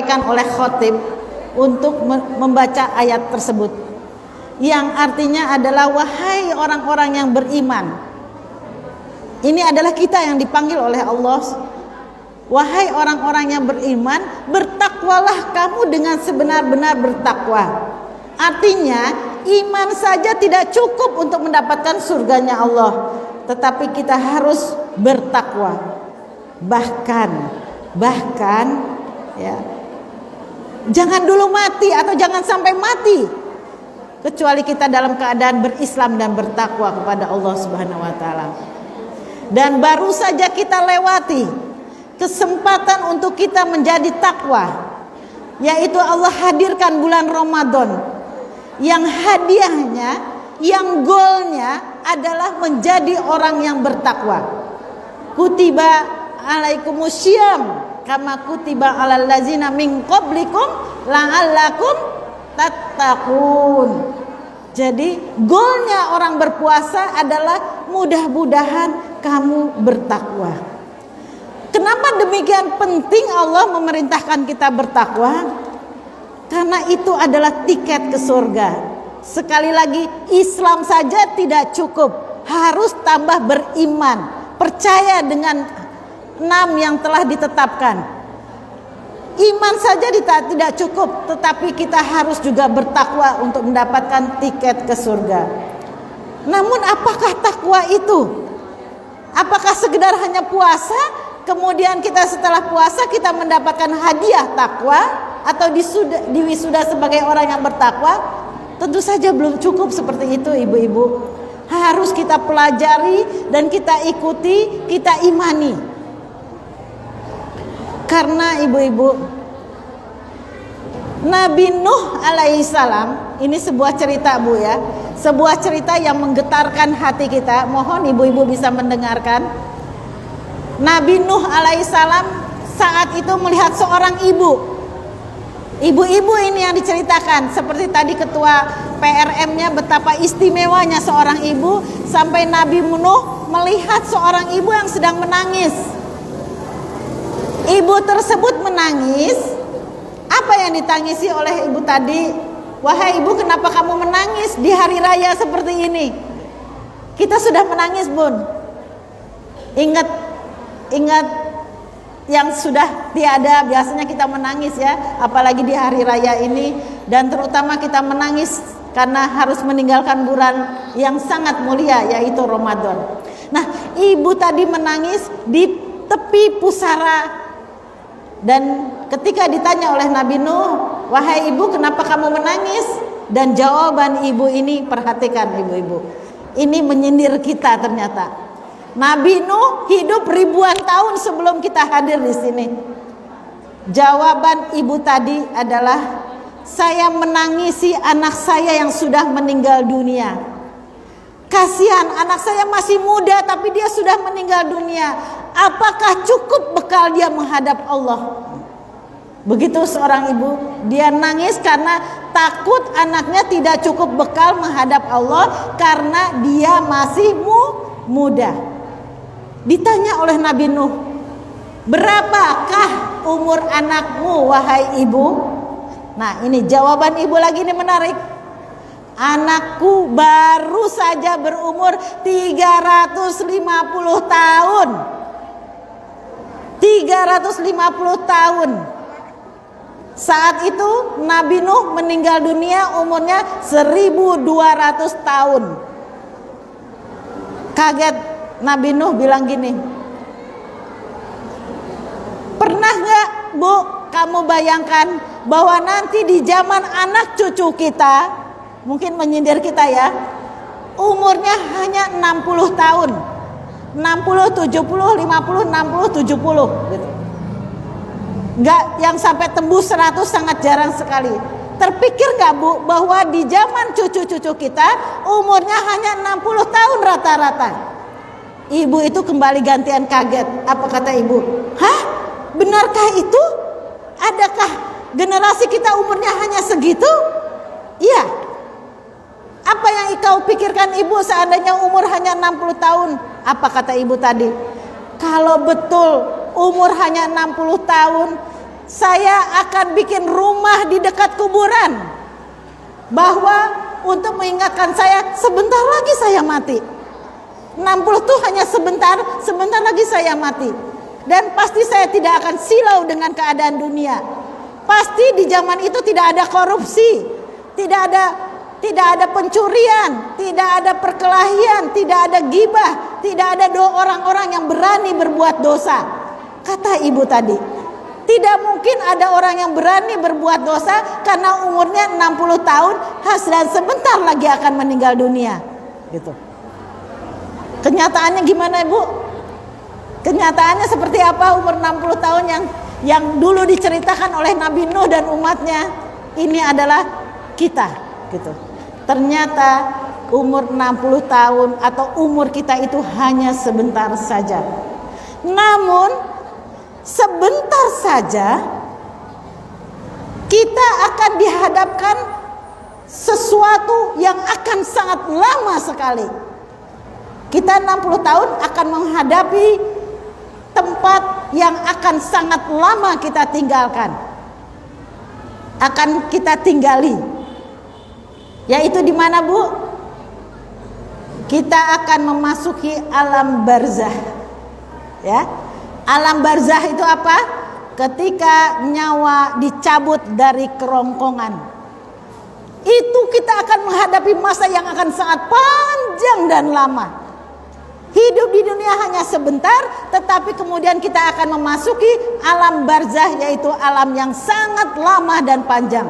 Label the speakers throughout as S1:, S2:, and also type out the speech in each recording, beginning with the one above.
S1: oleh khotib untuk membaca ayat tersebut, yang artinya adalah wahai orang-orang yang beriman. Ini adalah kita yang dipanggil oleh Allah. Wahai orang-orang yang beriman, bertakwalah kamu dengan sebenar-benar bertakwa. Artinya iman saja tidak cukup untuk mendapatkan surganya Allah, tetapi kita harus bertakwa. Bahkan ya, jangan dulu mati atau jangan sampai mati kecuali kita dalam keadaan berislam dan bertakwa kepada Allah Subhanahu wa taala. Dan baru saja kita lewati kesempatan untuk kita menjadi takwa, yaitu Allah hadirkan bulan Ramadan yang hadiahnya, yang goalnya adalah menjadi orang yang bertakwa. Kutiba alaikumusiyam kama kutiba alal ladzina min qablikum la'allakum tattaqun. Jadi goalnya orang berpuasa adalah mudah-mudahan kamu bertakwa. Kenapa demikian penting Allah memerintahkan kita bertakwa? Karena itu adalah tiket ke surga. Sekali lagi, Islam saja tidak cukup, harus tambah beriman, percaya dengan 6 yang telah ditetapkan. Iman saja tidak cukup, tetapi kita harus juga bertakwa untuk mendapatkan tiket ke surga. Namun apakah takwa itu? Apakah sekedar hanya puasa, kemudian kita setelah puasa kita mendapatkan hadiah takwa atau diwisuda sebagai orang yang bertakwa? Tentu saja belum cukup seperti itu, ibu-ibu. Harus kita pelajari dan kita ikuti, kita imani. Karena ibu-ibu, Nabi Nuh alaihissalam, ini sebuah cerita Bu ya, sebuah cerita yang menggetarkan hati kita. Mohon ibu-ibu bisa mendengarkan. Nabi Nuh alaihissalam saat itu melihat seorang ibu. Ibu-ibu ini yang diceritakan, seperti tadi ketua PRM-nya betapa istimewanya seorang ibu, sampai Nabi Nuh melihat seorang ibu yang sedang menangis. Ibu tersebut menangis. Apa yang ditangisi oleh ibu tadi? Wahai ibu, kenapa kamu menangis di hari raya seperti ini? Kita sudah menangis, Bun. Ingat yang sudah tiada, biasanya kita menangis ya, apalagi di hari raya ini. Dan terutama kita menangis karena harus meninggalkan bulan yang sangat mulia, yaitu Ramadan. Nah, ibu tadi menangis di tepi pusara. Dan ketika ditanya oleh Nabi Nuh, wahai ibu, kenapa kamu menangis? Dan jawaban ibu ini, perhatikan ibu-ibu, ini menyindir kita ternyata. Nabi Nuh hidup ribuan tahun sebelum kita hadir di sini. Jawaban ibu tadi adalah, saya menangisi anak saya yang sudah meninggal dunia. Kasihan, anak saya masih muda tapi dia sudah meninggal dunia. Apakah cukup bekal dia menghadap Allah? Begitu seorang ibu, dia nangis karena takut anaknya tidak cukup bekal menghadap Allah karena dia masih muda. Ditanya oleh Nabi Nuh, berapakah umur anakmu wahai ibu? Nah, ini jawaban ibu lagi, ini menarik. Anakku baru saja berumur 350 tahun. 350 tahun. Saat itu Nabi Nuh meninggal dunia umurnya 1200 tahun. Kaget Nabi Nuh bilang gini, pernah gak Bu kamu bayangkan bahwa nanti di zaman anak cucu kita, mungkin menyindir kita ya, umurnya hanya 60 tahun, 60, 70, 50, 60, 70 gitu. Enggak yang sampai tembus 100, sangat jarang sekali. Terpikir enggak Bu bahwa di zaman cucu-cucu kita umurnya hanya 60 tahun rata-rata? Ibu itu kembali gantian kaget. Apa kata ibu? Hah? Benarkah itu? Adakah generasi kita umurnya hanya segitu? Iya. Apa yang kau pikirkan ibu seandainya umur hanya 60 tahun? Apa kata ibu tadi? Kalau betul umur hanya 60 tahun, saya akan bikin rumah di dekat kuburan, bahwa untuk mengingatkan saya sebentar lagi saya mati. 60 tuh hanya sebentar lagi saya mati. Dan pasti saya tidak akan silau dengan keadaan dunia. Pasti di zaman itu tidak ada korupsi, tidak ada pencurian, tidak ada perkelahian, tidak ada gibah, tidak ada orang-orang yang berani berbuat dosa. Kata ibu tadi, tidak mungkin ada orang yang berani berbuat dosa karena umurnya 60 tahun dan sebentar lagi akan meninggal dunia. Gitu. Kenyataannya gimana, Ibu? Kenyataannya seperti apa umur 60 tahun yang dulu diceritakan oleh Nabi Nuh dan umatnya? Ini adalah kita, gitu. Ternyata umur 60 tahun atau umur kita itu hanya sebentar saja. Namun sebentar saja kita akan dihadapkan sesuatu yang akan sangat lama sekali. Kita 60 tahun akan menghadapi tempat yang akan sangat lama kita tinggalkan, akan kita tinggali. Yaitu di mana, Bu? Kita akan memasuki alam barzah. Ya. Alam barzah itu apa? Ketika nyawa dicabut dari kerongkongan. Itu kita akan menghadapi masa yang akan sangat panjang dan lama. Hidup di dunia hanya sebentar, tetapi kemudian kita akan memasuki alam barzah, yaitu alam yang sangat lama dan panjang.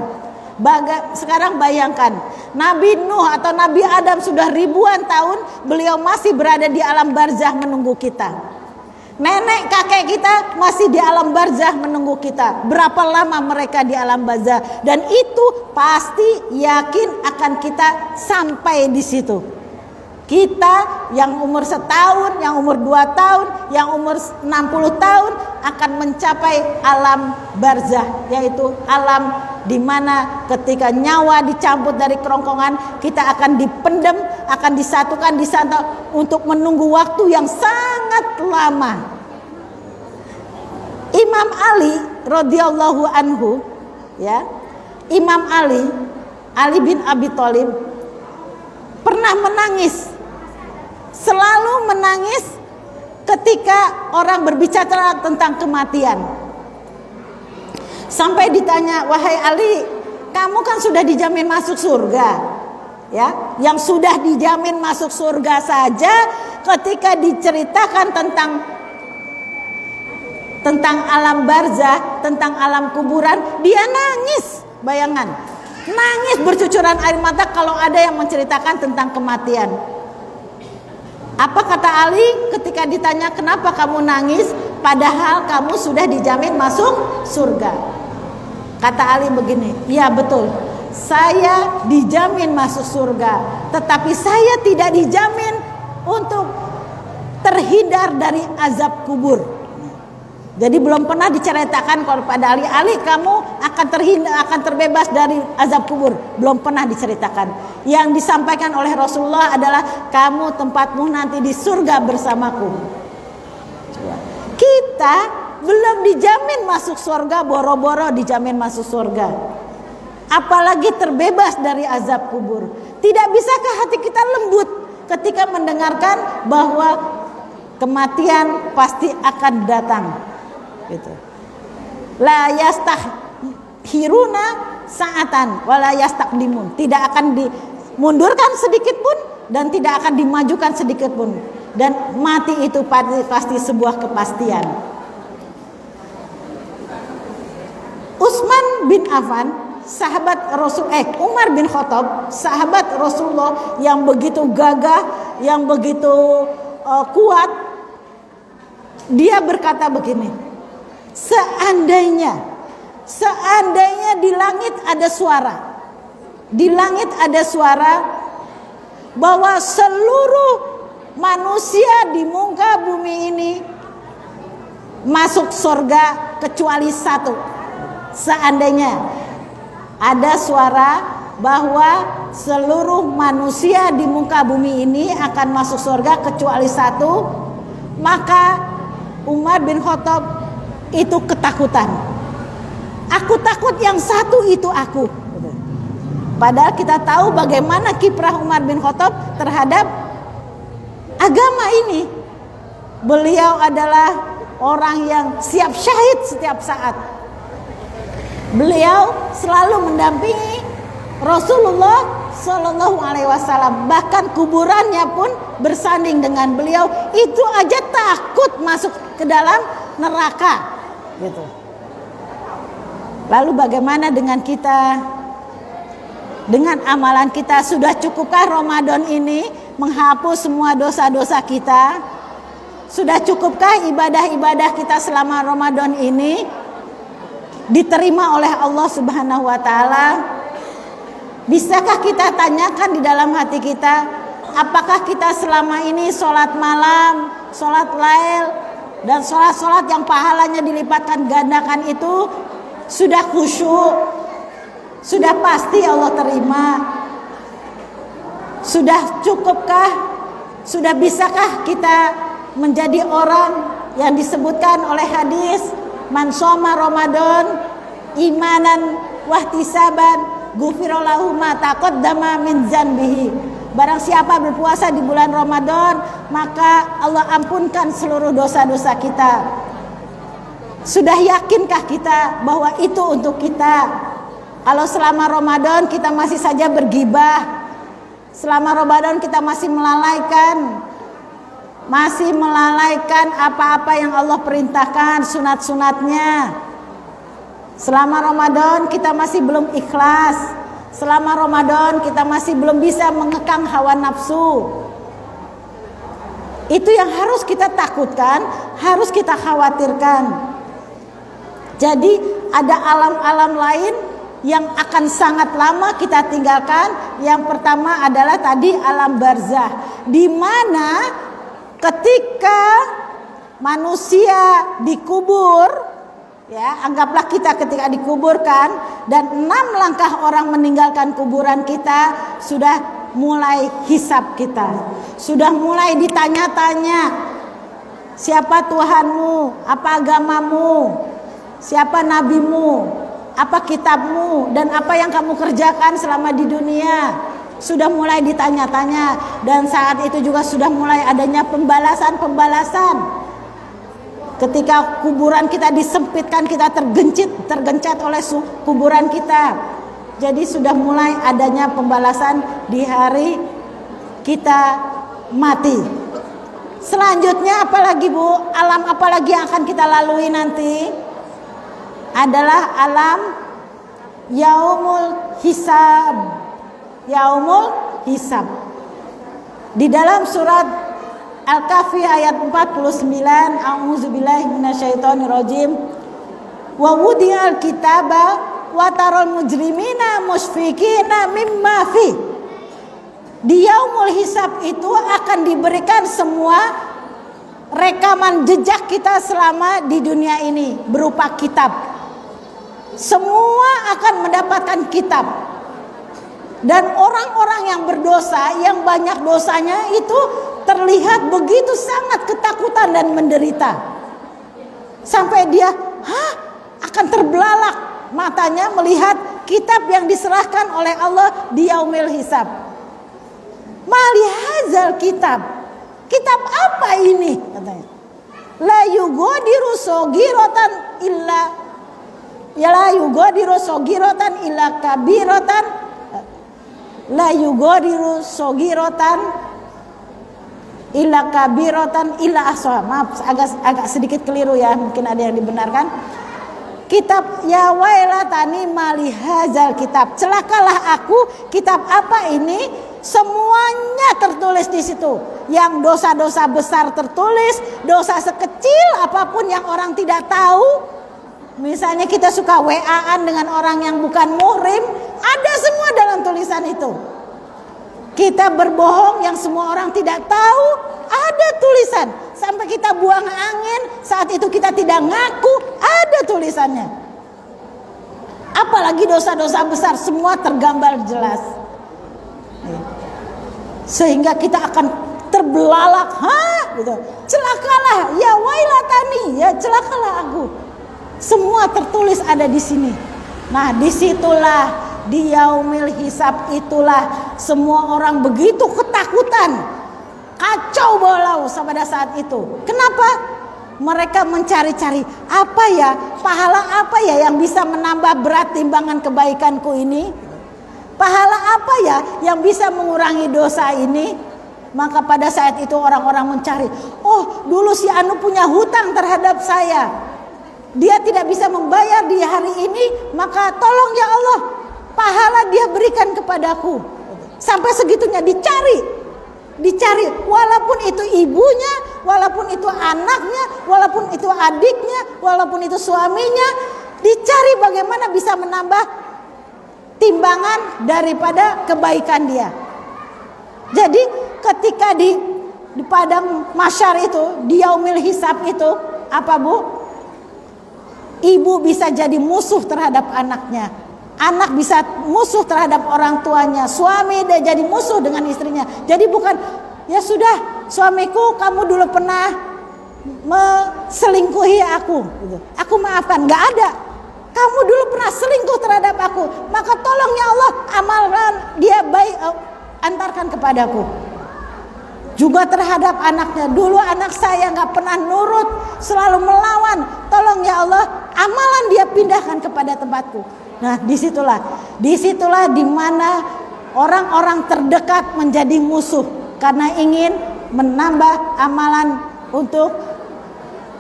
S1: Sekarang bayangkan, Nabi Nuh atau Nabi Adam sudah ribuan tahun, beliau masih berada di alam barzah menunggu kita. Nenek kakek kita masih di alam barzah menunggu kita. Berapa lama mereka di alam barzah? Dan itu pasti yakin akan kita sampai di situ. Kita yang umur setahun, yang umur 2 tahun, yang umur 60 tahun akan mencapai alam barzah, yaitu alam di mana ketika nyawa dicabut dari kerongkongan, kita akan dipendam, akan disatukan di sana untuk menunggu waktu yang sangat lama. Imam Ali radhiyallahu anhu, ya, Imam Ali bin Abi Thalib pernah menangis. Selalu menangis ketika orang berbicara tentang kematian. Sampai ditanya, "Wahai Ali, kamu kan sudah dijamin masuk surga." Ya, yang sudah dijamin masuk surga saja ketika diceritakan tentang alam barzah, tentang alam kuburan, dia nangis. Bayangan, nangis bercucuran air mata kalau ada yang menceritakan tentang kematian. Apa kata Ali ketika ditanya, "Kenapa kamu nangis padahal kamu sudah dijamin masuk surga?" Kata Ali begini, "Ya betul, saya dijamin masuk surga, tetapi saya tidak dijamin untuk terhindar dari azab kubur." Jadi belum pernah diceritakan kepada Ali, kamu akan terhindar, akan terbebas dari azab kubur. Belum pernah diceritakan. Yang disampaikan oleh Rasulullah adalah, kamu tempatmu nanti di surga bersamaku. Kita belum dijamin masuk surga, boro-boro dijamin masuk surga. Apalagi terbebas dari azab kubur. Tidak bisakah hati kita lembut ketika mendengarkan bahwa kematian pasti akan datang? Gitu. La yastakhiruna sa'atan wa la yastaqdimun. Tidak akan dimundurkan sedikit pun dan tidak akan dimajukan sedikit pun. Dan mati itu pasti sebuah kepastian. Utsman bin Affan, sahabat Umar bin Khattab, sahabat Rasulullah yang begitu gagah, yang begitu kuat, dia berkata begini, Seandainya di langit ada suara, bahwa seluruh manusia di muka bumi ini masuk surga kecuali satu. Seandainya ada suara bahwa seluruh manusia di muka bumi ini akan masuk surga kecuali satu, maka Umar bin Khattab itu ketakutan. Aku takut yang satu itu aku. Padahal kita tahu bagaimana kiprah Umar bin Khattab terhadap agama ini. Beliau adalah orang yang siap syahid setiap saat. Beliau selalu mendampingi Rasulullah Shallallahu Alaihi Wasallam. Bahkan kuburannya pun bersanding dengan beliau. Itu aja takut masuk ke dalam neraka. Gitu. Lalu bagaimana dengan kita? Dengan amalan kita, sudah cukupkah Ramadan ini menghapus semua dosa-dosa kita? Sudah cukupkah ibadah-ibadah kita selama Ramadan ini diterima oleh Allah Subhanahu wa taala? Bisakah kita tanyakan di dalam hati kita, apakah kita selama ini sholat malam, sholat lail, dan sholat-sholat yang pahalanya dilipatkan gandakan itu sudah khusyuk? Sudah pasti Allah terima? Sudah cukupkah? Sudah bisakah kita menjadi orang yang disebutkan oleh hadis, man shoma Ramadan imanan wahtisaban ghufira lahu ma taqaddama min dzanbihi. Barang siapa berpuasa di bulan Ramadan, maka Allah ampunkan seluruh dosa-dosa kita. Sudah yakinkah kita bahwa itu untuk kita? Kalau selama Ramadan kita masih saja bergibah, selama Ramadan kita masih melalaikan apa-apa yang Allah perintahkan, sunat-sunatnya. Selama Ramadan kita masih belum ikhlas. Selama Ramadan kita masih belum bisa mengekang hawa nafsu. Itu yang harus kita takutkan, harus kita khawatirkan. Jadi ada alam-alam lain yang akan sangat lama kita tinggalkan. Yang pertama adalah tadi alam barzah, di mana ketika manusia dikubur, ya, anggaplah kita ketika dikuburkan dan 6 langkah orang meninggalkan kuburan kita, sudah mulai hisab kita, sudah mulai ditanya-tanya, siapa Tuhanmu, apa agamamu, siapa nabimu, apa kitabmu, dan apa yang kamu kerjakan selama di dunia. Sudah mulai ditanya-tanya, dan saat itu juga sudah mulai adanya pembalasan-pembalasan. Ketika kuburan kita disempitkan, kita tergencet oleh kuburan kita. Jadi sudah mulai adanya pembalasan di hari kita mati. Selanjutnya apalagi Bu? Alam apalagi yang akan kita lalui nanti? Adalah alam yaumul hisab. Yaumul hisab. Di dalam surat Al-Kahfi ayat 49, a'udzubillahi minasyaitonirrajim. Wa wudiyal kitaba wa taral mujrimina musfikina mimma fi. Di yaumul hisab itu akan diberikan semua rekaman jejak kita selama di dunia ini berupa kitab. Semua akan mendapatkan kitab. Dan orang-orang yang berdosa, yang banyak dosanya itu terlihat begitu sangat ketakutan dan menderita. Sampai dia akan terbelalak matanya melihat kitab yang diserahkan oleh Allah di yaumil hisab. Malihazal kitab. Kitab apa ini? Katanya. La yugadiru sogiratan illa, ya la yugadiru sogiratan illa kabiratan, la yugadiru sogiratan illa kabiratan illa ahsaha. Maaf, agak sedikit keliru ya, mungkin ada yang dibenarkan. Kitab ya wailatani malihazal kitab. Celakalah aku, kitab apa ini? Semuanya tertulis di situ. Yang dosa-dosa besar tertulis, dosa sekecil apapun yang orang tidak tahu. Misalnya kita suka WA-an dengan orang yang bukan muhrim, ada semua dalam tulisan itu. Kita berbohong yang semua orang tidak tahu, ada tulisan. Sampai kita buang angin, saat itu kita tidak ngaku, ada tulisannya. Apalagi dosa-dosa besar, semua tergambar jelas. Sehingga kita akan terbelalak, gitu. Celakalah, ya wailatani, ya celakalah aku. Semua tertulis ada di sini. Nah, disitulah di yaumil hisab itulah semua orang begitu ketakutan, kacau balau pada saat itu. Kenapa? Mereka mencari-cari apa ya, pahala apa ya yang bisa menambah berat timbangan kebaikanku ini? Pahala apa ya yang bisa mengurangi dosa ini? Maka pada saat itu orang-orang mencari, oh dulu si Anu punya hutang terhadap saya, dia tidak bisa membayar di hari ini, maka tolong ya Allah, pahala dia berikan kepadaku. Sampai segitunya dicari, walaupun itu ibunya, walaupun itu anaknya, walaupun itu adiknya, walaupun itu suaminya, dicari bagaimana bisa menambah timbangan daripada kebaikan dia. Jadi ketika di padang mahsyar itu, di yaumil hisab itu, apa Bu? Ibu bisa jadi musuh terhadap anaknya, anak bisa musuh terhadap orang tuanya, suami dia jadi musuh dengan istrinya. Jadi bukan, ya sudah suamiku kamu dulu pernah selingkuhi aku, aku maafkan, nggak ada. Kamu dulu pernah selingkuh terhadap aku, maka tolong ya Allah amalkan dia baik, antarkan kepadaku. Juga terhadap anaknya, dulu anak saya nggak pernah nurut, selalu melawan, tolong ya Allah amalan dia pindahkan kepada tempatku. Nah, disitulah di mana orang-orang terdekat menjadi musuh karena ingin menambah amalan untuk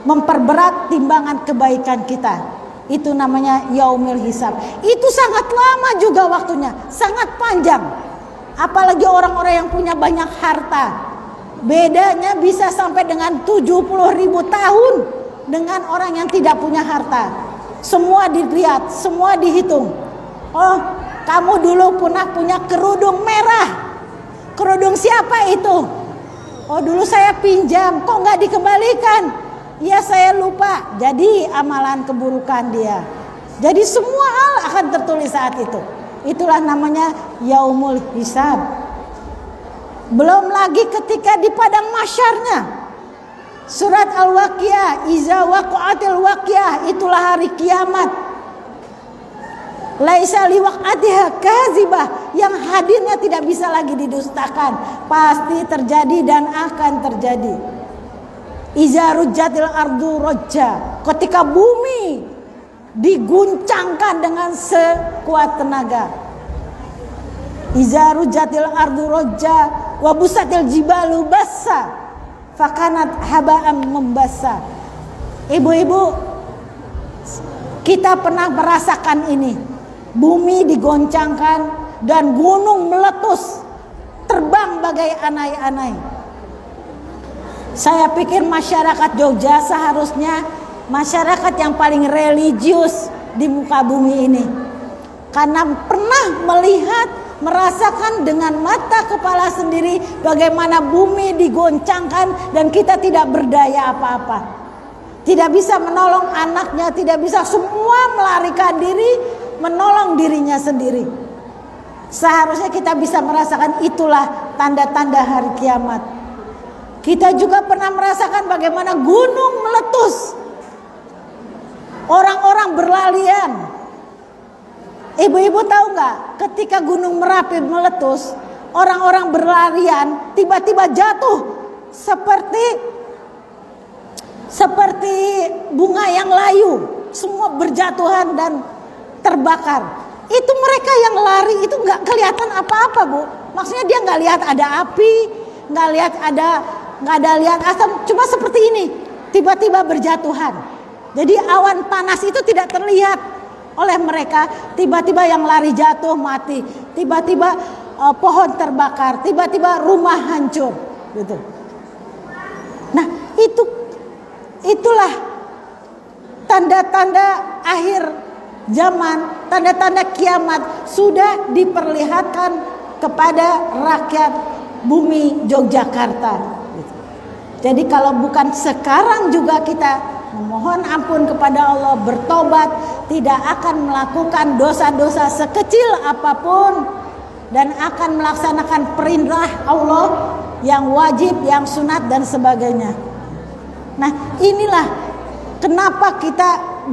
S1: memperberat timbangan kebaikan kita. Itu namanya yaumil hisab. Itu sangat lama juga waktunya, sangat panjang. Apalagi orang-orang yang punya banyak harta. Bedanya bisa sampai dengan 70.000 tahun dengan orang yang tidak punya harta. Semua dilihat, semua dihitung. Oh, kamu dulu pernah punya kerudung merah. Kerudung siapa itu? Oh, dulu saya pinjam, kok nggak dikembalikan? Ya saya lupa. Jadi amalan keburukan dia. Jadi semua hal akan tertulis saat itu. Itulah namanya yaumul hisab. Belum lagi ketika di padang mahsyarnya. Surat Al-Waqiah, iza waqa'atil waqiah, itulah hari kiamat. Laisa liwaq'atiha kazibah, yang hadirnya tidak bisa lagi didustakan, pasti terjadi dan akan terjadi. Iza rujjatil ardu rajja, ketika bumi diguncangkan dengan sekuat tenaga. Iza rujjatil ardu rajja wa busatil jibalu bassa fakanat haba'an membasa. Ibu-ibu, kita pernah merasakan ini. Bumi digoncangkan dan gunung meletus, terbang bagai anai-anai. Saya pikir masyarakat Jogja seharusnya masyarakat yang paling religius di muka bumi ini. Karena pernah melihat, merasakan dengan mata kepala sendiri bagaimana bumi digoncangkan dan kita tidak berdaya apa-apa. Tidak bisa menolong anaknya, tidak bisa, semua melarikan diri, menolong dirinya sendiri. Seharusnya kita bisa merasakan itulah tanda-tanda hari kiamat. Kita juga pernah merasakan bagaimana gunung meletus, orang-orang berlarian. Ibu-ibu tahu nggak, ketika gunung Merapi meletus, orang-orang berlarian tiba-tiba jatuh seperti bunga yang layu, semua berjatuhan dan terbakar. Itu mereka yang lari itu nggak kelihatan apa-apa, Bu. Maksudnya dia nggak lihat ada api, nggak ada lihat asap, cuma seperti ini, tiba-tiba berjatuhan. Jadi awan panas itu tidak terlihat oleh mereka, tiba-tiba yang lari jatuh mati, tiba-tiba pohon terbakar, tiba-tiba rumah hancur, gitu. Nah, itulah tanda-tanda akhir zaman, tanda-tanda kiamat sudah diperlihatkan kepada rakyat bumi Yogyakarta. Jadi kalau bukan sekarang juga kita memohon ampun kepada Allah, bertobat, tidak akan melakukan dosa-dosa sekecil apapun dan akan melaksanakan perintah Allah yang wajib, yang sunat dan sebagainya. Nah, inilah kenapa kita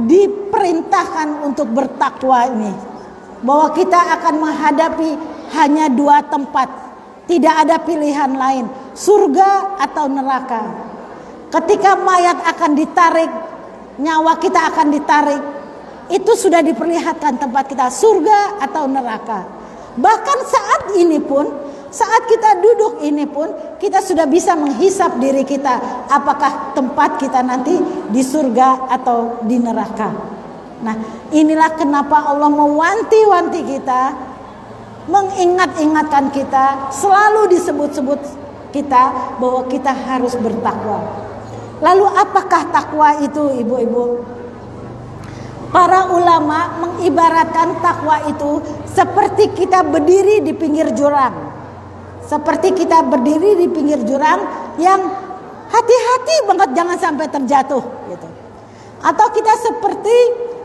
S1: diperintahkan untuk bertakwa ini, bahwa kita akan menghadapi hanya 2 tempat, tidak ada pilihan lain, surga atau neraka. Ketika mayat akan ditarik, nyawa kita akan ditarik, itu sudah diperlihatkan tempat kita, surga atau neraka. Bahkan saat ini pun, saat kita duduk ini pun, kita sudah bisa menghisap diri kita, apakah tempat kita nanti di surga atau di neraka. Nah, inilah kenapa Allah mewanti-wanti kita, mengingat-ingatkan kita, selalu disebut-sebut kita bahwa kita harus bertakwa. Lalu apakah takwa itu, ibu-ibu? Para ulama mengibaratkan takwa itu seperti kita berdiri di pinggir jurang. Seperti kita berdiri di pinggir jurang yang hati-hati banget jangan sampai terjatuh gitu. Atau kita seperti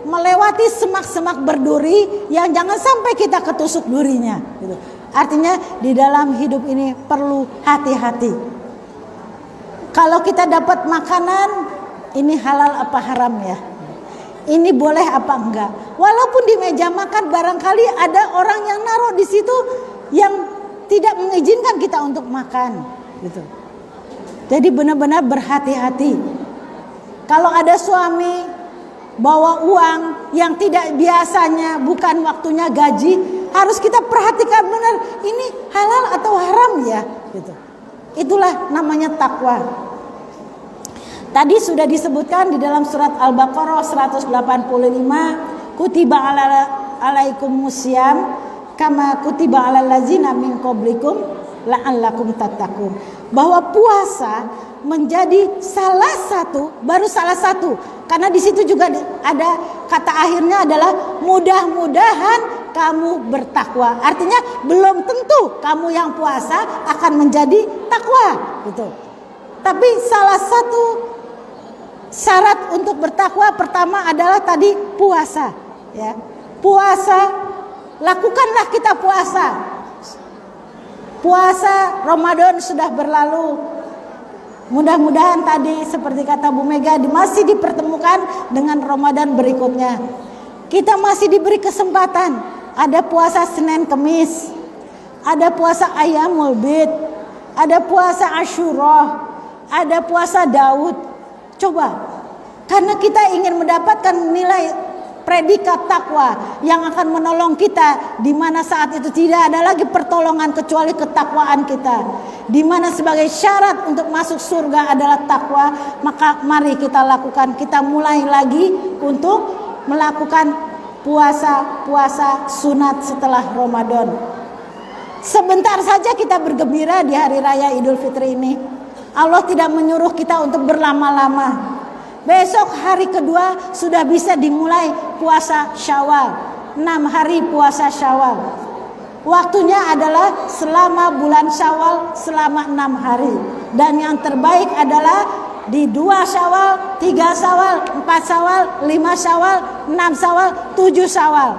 S1: melewati semak-semak berduri yang jangan sampai kita ketusuk durinya gitu. Artinya di dalam hidup ini perlu hati-hati. Kalau kita dapat makanan, ini halal apa haram ya? Ini boleh apa enggak? Walaupun di meja makan barangkali ada orang yang naruh di situ yang tidak mengizinkan kita untuk makan, gitu. Jadi benar-benar berhati-hati. Kalau ada suami bawa uang yang tidak biasanya, bukan waktunya gaji, harus kita perhatikan benar, ini halal atau haram ya, gitu. Itulah namanya takwa. Tadi sudah disebutkan di dalam surat Al-Baqarah 185, kutiba alaikumusiyam kama kutiba alal ladzina min qablikum la'allakum tattaqun. Bahwa puasa menjadi salah satu, baru salah satu, karena di situ juga ada kata akhirnya adalah mudah-mudahan kamu bertakwa. Artinya belum tentu kamu yang puasa akan menjadi takwa, gitu. Tapi salah satu syarat untuk bertakwa pertama adalah tadi puasa, ya. Puasa, lakukanlah kita puasa. Puasa Ramadan sudah berlalu. Mudah-mudahan tadi seperti kata Bu Mega masih dipertemukan dengan Ramadan berikutnya. Kita masih diberi kesempatan. Ada puasa Senin Kemis, ada puasa Ayyamul Bid, ada puasa Asyura, ada puasa Daud. Coba, karena kita ingin mendapatkan nilai predikat takwa yang akan menolong kita, di mana saat itu tidak ada lagi pertolongan kecuali ketakwaan kita. Di mana sebagai syarat untuk masuk surga adalah takwa, maka mari kita lakukan. Kita mulai lagi untuk melakukan puasa sunat setelah Ramadan. Sebentar saja kita bergembira di hari raya Idul Fitri ini. Allah tidak menyuruh kita untuk berlama-lama. Besok hari kedua sudah bisa dimulai puasa Syawal. 6 hari puasa Syawal. Waktunya adalah selama bulan Syawal selama 6 hari. Dan yang terbaik adalah di 2 Syawal, 3 Syawal, 4 Syawal, 5 Syawal, 6 Syawal, 7 Syawal.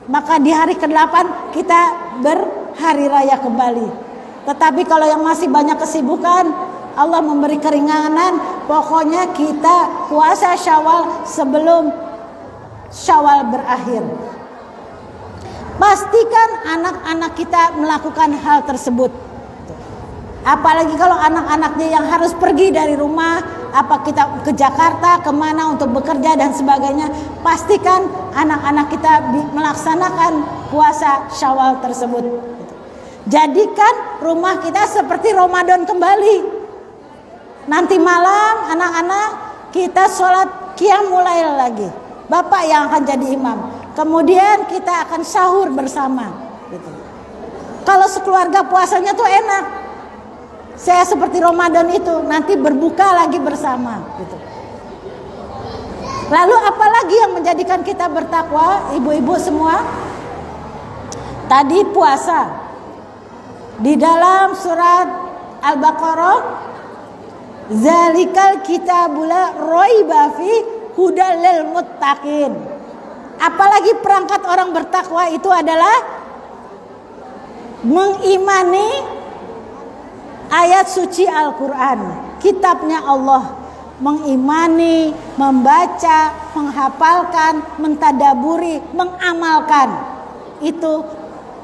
S1: Maka di hari ke-8 kita berhari raya kembali. Tetapi kalau yang masih banyak kesibukan, Allah memberi keringanan, pokoknya kita puasa Syawal sebelum Syawal berakhir. Pastikan anak-anak kita melakukan hal tersebut. Apalagi kalau anak-anaknya yang harus pergi dari rumah, apa kita ke Jakarta, kemana untuk bekerja dan sebagainya, pastikan anak-anak kita melaksanakan puasa Syawal tersebut. Jadikan rumah kita seperti Ramadan kembali. Nanti malam anak-anak kita sholat qiyamul lail lagi. Bapak yang akan jadi imam. Kemudian kita akan sahur bersama. Gitu. Kalau sekeluarga puasanya tuh enak. Saya seperti Ramadan itu nanti berbuka lagi bersama. Gitu. Lalu apalagi yang menjadikan kita bertakwa, ibu-ibu semua? Tadi puasa. Di dalam surat Al-Baqarah, zalikal kitabula raiba fi hudal lil muttaqin. Apalagi perangkat orang bertakwa itu adalah mengimani ayat suci Al-Quran, kitabnya Allah, mengimani, membaca, menghafalkan, mentadaburi, mengamalkan. Itu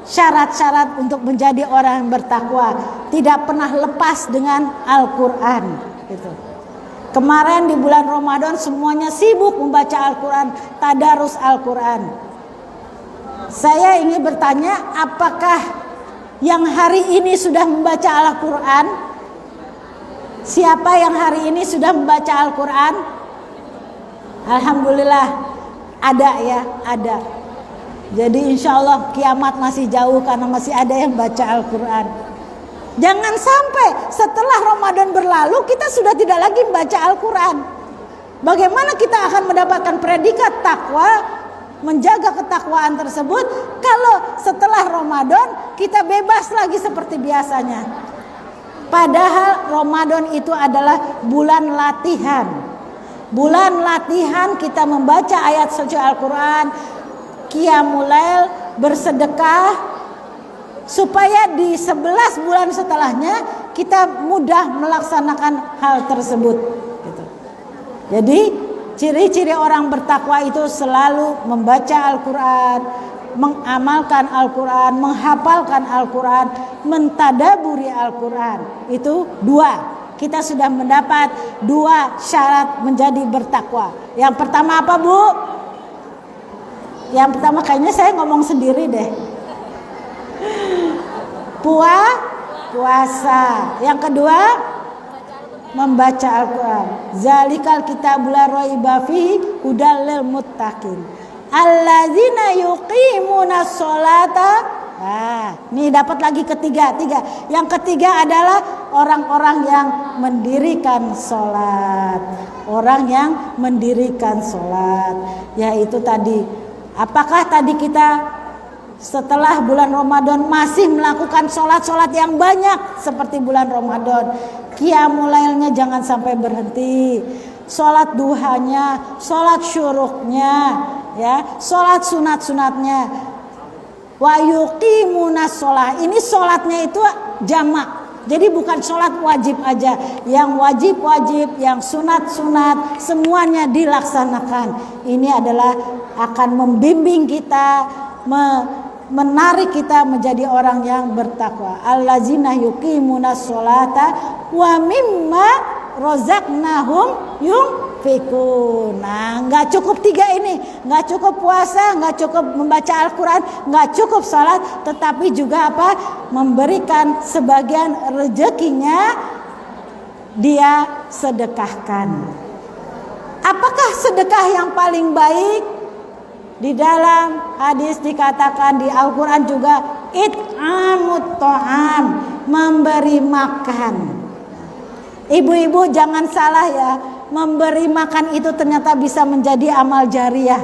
S1: syarat-syarat untuk menjadi orang yang bertakwa. Tidak pernah lepas dengan Al-Quran gitu. Kemarin di bulan Ramadan semuanya sibuk membaca Al-Quran, tadarus Al-Quran. Saya ingin bertanya, apakah yang hari ini sudah membaca Al-Quran? Siapa yang hari ini sudah membaca Al-Quran? Alhamdulillah ada ya, ada. Jadi insya Allah kiamat masih jauh karena masih ada yang baca Al-Quran. Jangan sampai setelah Ramadan berlalu kita sudah tidak lagi membaca Al-Quran. Bagaimana kita akan mendapatkan predikat takwa, menjaga ketakwaan tersebut kalau setelah Ramadan kita bebas lagi seperti biasanya. Padahal Ramadan itu adalah bulan latihan. Bulan latihan kita membaca ayat suci Al-Quran, qiyamul lail, bersedekah, supaya di 11 bulan setelahnya kita mudah melaksanakan hal tersebut gitu. Jadi ciri-ciri orang bertakwa itu selalu membaca Al-Quran, mengamalkan Al-Quran, menghafalkan Al-Quran, mentadaburi Al-Quran. Itu dua. Kita sudah mendapat dua syarat menjadi bertakwa. Yang pertama apa, Bu? Yang pertama kayaknya saya ngomong sendiri deh. Puasa. Yang kedua membaca Al-Quran. Zalikal kitabul la raiba fihi hudal lil muttaqin allazina yuqimuna sholata. Ini dapat lagi ketiga. Yang ketiga adalah orang-orang yang mendirikan sholat. Orang yang mendirikan sholat, yaitu tadi. Apakah tadi kita setelah bulan Ramadan masih melakukan sholat-sholat yang banyak seperti bulan Ramadan? Qiyamul lailnya jangan sampai berhenti. Sholat duhanya, sholat syuruknya, ya, sholat sunat-sunatnya. Wa yuqimunas sholat. Ini sholatnya itu jamak. Jadi bukan sholat wajib aja. Yang wajib-wajib, yang sunat-sunat, semuanya dilaksanakan. Ini adalah akan membimbing kita, menarik kita menjadi orang yang bertakwa. Allazina yuqimunas sholata wa mimma rozaqnahum yunfikun. Nah, nggak cukup tiga ini, nggak cukup puasa, nggak cukup membaca Al-Quran, nggak cukup sholat, tetapi juga apa? Memberikan sebagian rezekinya dia sedekahkan. Apakah sedekah yang paling baik? Di dalam hadis dikatakan, di Al-Quran juga, it'amut ta'am, memberi makan. Ibu-ibu jangan salah ya, memberi makan itu ternyata bisa menjadi amal jariah.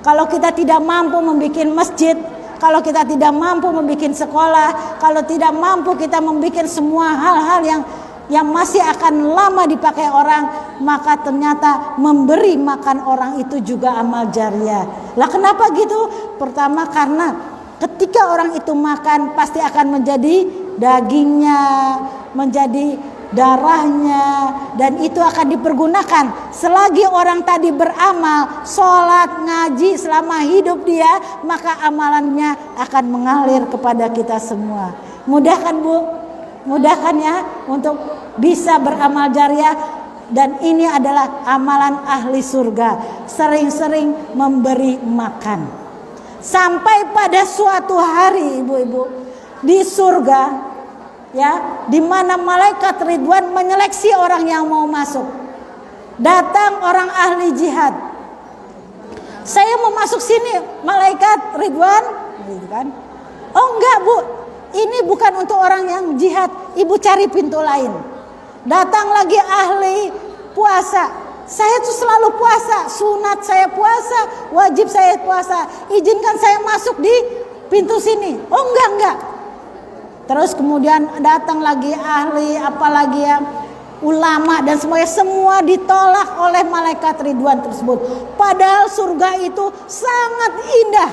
S1: Kalau kita tidak mampu membuat masjid, kalau kita tidak mampu membuat sekolah, kalau tidak mampu kita membuat semua hal-hal yang masih akan lama dipakai orang, maka ternyata memberi makan orang itu juga amal jariah. Lah kenapa gitu? Pertama karena ketika orang itu makan pasti akan menjadi dagingnya, menjadi darahnya, dan itu akan dipergunakan selagi orang tadi beramal, sholat, ngaji selama hidup dia, maka amalannya akan mengalir kepada kita semua. Mudah kan, Bu? Mudahkan ya untuk bisa beramal jariah. Dan ini adalah amalan ahli surga, sering-sering memberi makan. Sampai pada suatu hari, ibu-ibu, di surga ya, di mana malaikat Ridwan menyeleksi orang yang mau masuk. Datang orang ahli jihad, saya mau masuk sini, malaikat Ridwan, gitu kan? Oh enggak, Bu, ini bukan untuk orang yang jihad, ibu cari pintu lain. Datang lagi ahli puasa, saya tuh selalu puasa, sunat saya puasa, wajib saya puasa, izinkan saya masuk di pintu sini. Oh enggak. Terus kemudian datang lagi ahli, apalagi ya, ulama dan semuanya, semua ditolak oleh malaikat Ridwan tersebut. Padahal surga itu sangat indah,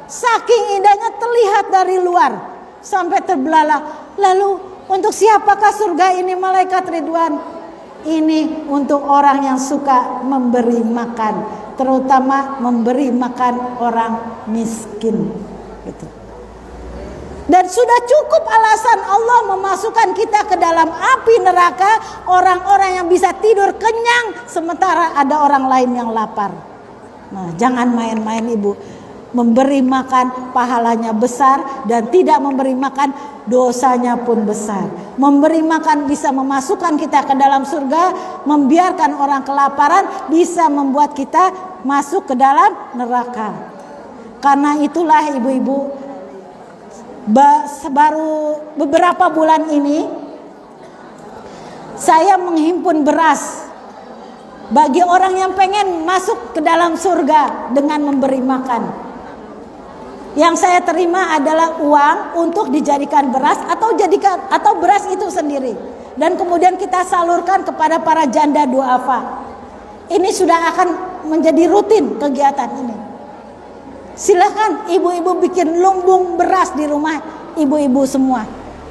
S1: saking indahnya terlihat dari luar sampai terbelalak. Lalu untuk siapakah surga ini, malaikat Ridwan? Ini untuk orang yang suka memberi makan. terutama memberi makan orang miskin. Gitu. Dan sudah cukup alasan Allah memasukkan kita ke dalam api neraka, orang-orang yang bisa tidur kenyang sementara ada orang lain yang lapar. Nah, jangan main-main ibu. Memberi makan pahalanya besar, dan tidak memberi makan dosanya pun besar. Memberi makan bisa memasukkan kita ke dalam surga, membiarkan orang kelaparan bisa membuat kita masuk ke dalam neraka. Karena itulah ibu-ibu, baru beberapa bulan ini saya menghimpun beras bagi orang yang pengen masuk ke dalam surga dengan memberi makan. Yang saya terima adalah uang untuk dijadikan beras atau beras itu sendiri, dan kemudian kita salurkan kepada para janda duafa. Ini sudah akan menjadi rutin kegiatan ini. Silahkan ibu-ibu bikin lumbung beras di rumah ibu-ibu semua.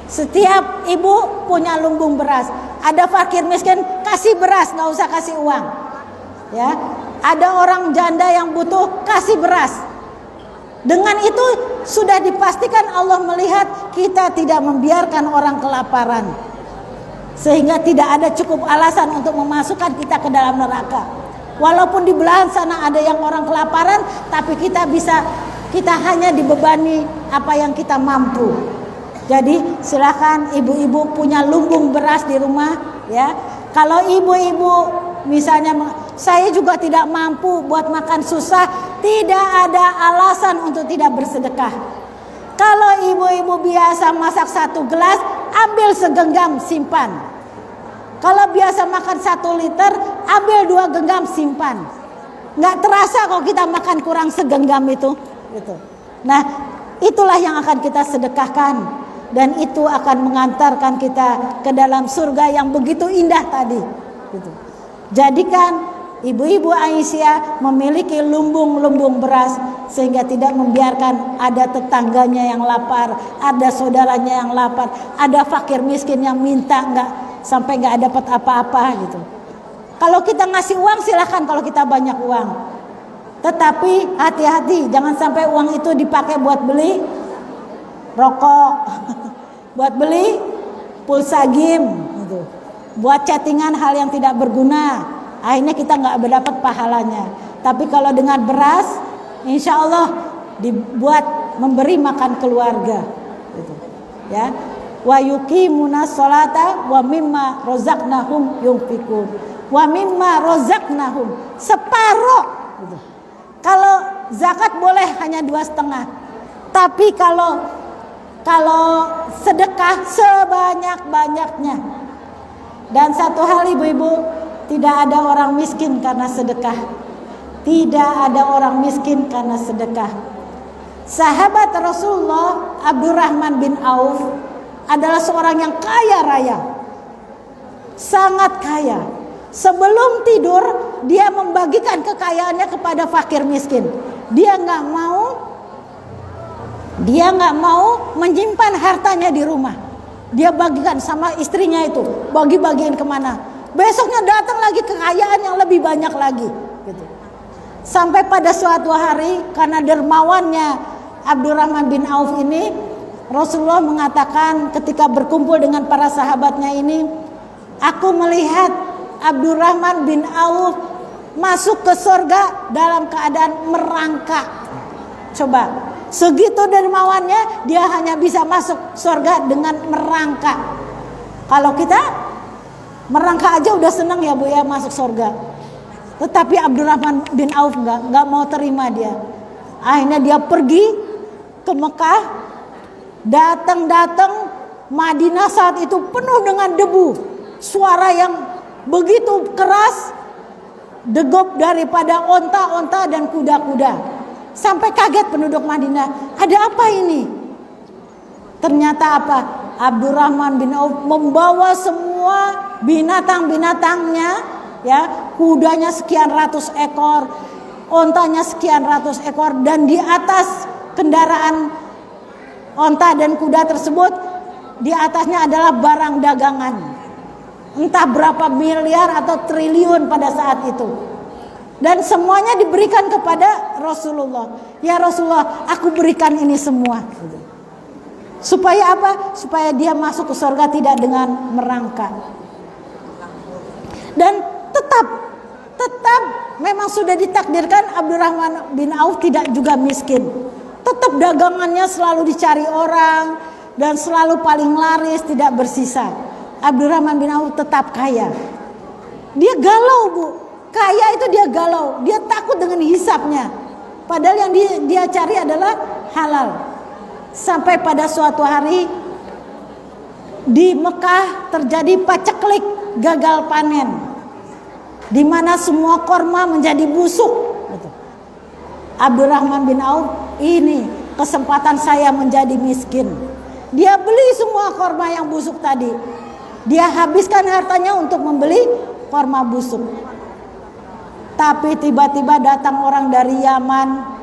S1: Setiap ibu punya lumbung beras. Ada fakir miskin, kasih beras, nggak usah kasih uang. Ya, ada orang janda yang butuh, kasih beras. Dengan itu sudah dipastikan Allah melihat kita tidak membiarkan orang kelaparan, sehingga tidak ada cukup alasan untuk memasukkan kita ke dalam neraka. Walaupun di belahan sana ada yang orang kelaparan, tapi kita hanya dibebani apa yang kita mampu. Jadi silakan ibu-ibu punya lumbung beras di rumah, ya. Kalau ibu-ibu misalnya, saya juga tidak mampu buat makan susah, tidak ada alasan untuk tidak bersedekah. Kalau ibu-ibu biasa masak 1 gelas, ambil segenggam simpan. Kalau biasa makan 1 liter, ambil 2 genggam simpan. Nggak terasa kalau kita makan kurang segenggam itu. Gitu. Nah, itulah yang akan kita sedekahkan, dan itu akan mengantarkan kita ke dalam surga yang begitu indah tadi. Gitu. Jadikan ibu-ibu Aisyah memiliki lumbung-lumbung beras, sehingga tidak membiarkan ada tetangganya yang lapar, ada saudaranya yang lapar, ada fakir miskin yang minta sampai nggak dapat apa-apa gitu. Kalau kita ngasih uang silahkan, kalau kita banyak uang, tetapi hati-hati, jangan sampai uang itu dipakai buat beli rokok, buat beli pulsa game gitu, buat chattingan hal yang tidak berguna. Akhirnya kita nggak mendapat pahalanya. Tapi kalau dengan beras, insya Allah dibuat memberi makan keluarga, gitu. Ya, wa yuqimuna sholata wa mimma rozaqnahum yunfikun. Wa mimma rozaqnahum, separuh. Gitu. Kalau zakat boleh hanya 2,5, tapi kalau sedekah sebanyak-banyaknya. Dan satu hal ibu-ibu, tidak ada orang miskin karena sedekah. Tidak ada orang miskin karena sedekah. Sahabat Rasulullah Abdurrahman bin Auf adalah seorang yang kaya raya, sangat kaya. Sebelum tidur dia membagikan kekayaannya kepada fakir miskin. Dia nggak mau menyimpan hartanya di rumah. Dia bagikan sama istrinya itu, bagi-bagiin kemana. Besoknya datang lagi kekayaan yang lebih banyak lagi. Gitu. Sampai pada suatu hari, karena dermawannya Abdurrahman bin Auf ini, Rasulullah mengatakan ketika berkumpul dengan para sahabatnya ini, aku melihat Abdurrahman bin Auf masuk ke surga dalam keadaan merangkak. Coba, segitu dermawannya, dia hanya bisa masuk surga dengan merangkak. Kalau kita merangkak aja udah senang ya Bu ya masuk surga. Tetapi Abdurrahman bin Auf nggak mau terima dia. Akhirnya dia pergi ke Mekah, datang Madinah saat itu penuh dengan debu, suara yang begitu keras, degup daripada onta-onta dan kuda-kuda. Sampai kaget penduduk Madinah, ada apa ini? Ternyata apa? Abdurrahman bin Auf membawa semua binatang-binatangnya, ya, kudanya sekian ratus ekor, ontanya sekian ratus ekor, dan di atas kendaraan onta dan kuda tersebut, di atasnya adalah barang dagangan. Entah berapa miliar atau triliun pada saat itu. Dan semuanya diberikan kepada Rasulullah. Ya Rasulullah, aku berikan ini semua. Supaya apa? Supaya dia masuk ke surga tidak dengan merangkak. Dan tetap memang sudah ditakdirkan Abdurrahman bin Auf tidak juga miskin. Tetap dagangannya selalu dicari orang dan selalu paling laris, tidak bersisa. Abdurrahman bin Auf tetap kaya. Dia galau, Bu. Kaya itu dia galau, dia takut dengan hisapnya. Padahal yang dia cari adalah halal. Sampai pada suatu hari di Mekah terjadi paceklik, gagal panen, di mana semua korma menjadi busuk. Abdurrahman bin Auf, ini kesempatan saya menjadi miskin. Dia beli semua korma yang busuk tadi. Dia habiskan hartanya untuk membeli korma busuk. Tapi tiba-tiba datang orang dari Yaman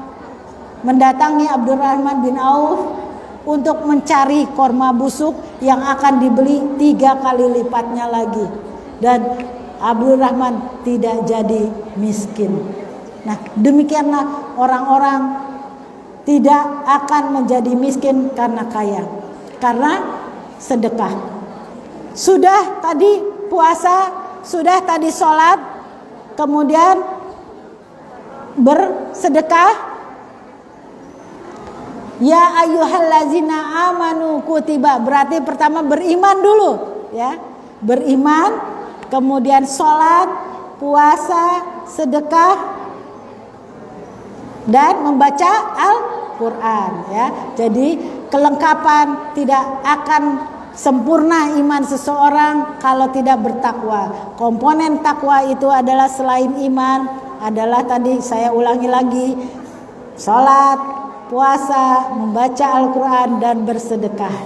S1: mendatangi Abdurrahman bin Auf untuk mencari korma busuk yang akan dibeli 3 kali lipatnya lagi. Dan Abdurrahman tidak jadi miskin. Nah, demikianlah orang-orang tidak akan menjadi miskin karena kaya, karena sedekah. Sudah tadi puasa, sudah tadi sholat, kemudian bersedekah. Ya ayyuhallazina amanu kutiba, berarti pertama beriman dulu, ya. Beriman, kemudian sholat, puasa, sedekah, dan membaca Al-Quran, ya. Jadi kelengkapan, tidak akan sempurna iman seseorang kalau tidak bertakwa. Komponen takwa itu adalah selain iman, adalah tadi saya ulangi lagi, sholat, puasa, membaca Al-Quran, dan bersedekah.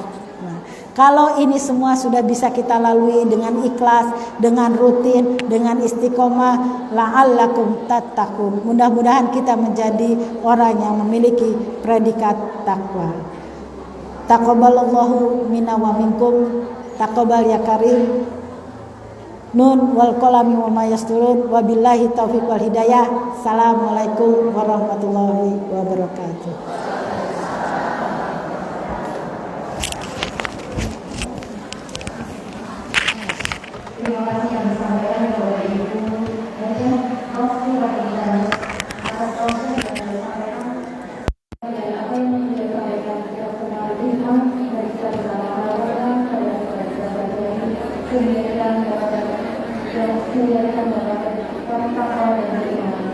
S1: Nah, kalau ini semua sudah bisa kita lalui dengan ikhlas, dengan rutin, dengan istiqomah, la'allakum tattaqun. Mudah-mudahan kita menjadi orang yang memiliki predikat takwa. Taqabbalallahu minna wa minkum, taqabbal ya karim. Nun wal qalami wa ma yasturun, wabillahi taufiq wal hidayah. Assalamualaikum warahmatullahi wabarakatuh.
S2: Terima kasih yang disampaikan kepada Ibu Hajah Rosti Wadidana atas proses yang disampaikan dan apa yang sudah disampaikan kita kenal ilham dari kita bersama-sama pada sahabat-sahabat kemudian dan menjadikan mendapatkan takwa dan beriman.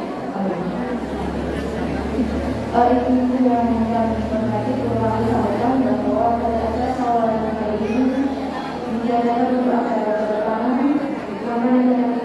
S2: Itu yang kami hormati telah disampaikan bahwa pada acara awal kali ini menjadikan beberapa acara pertama mana yang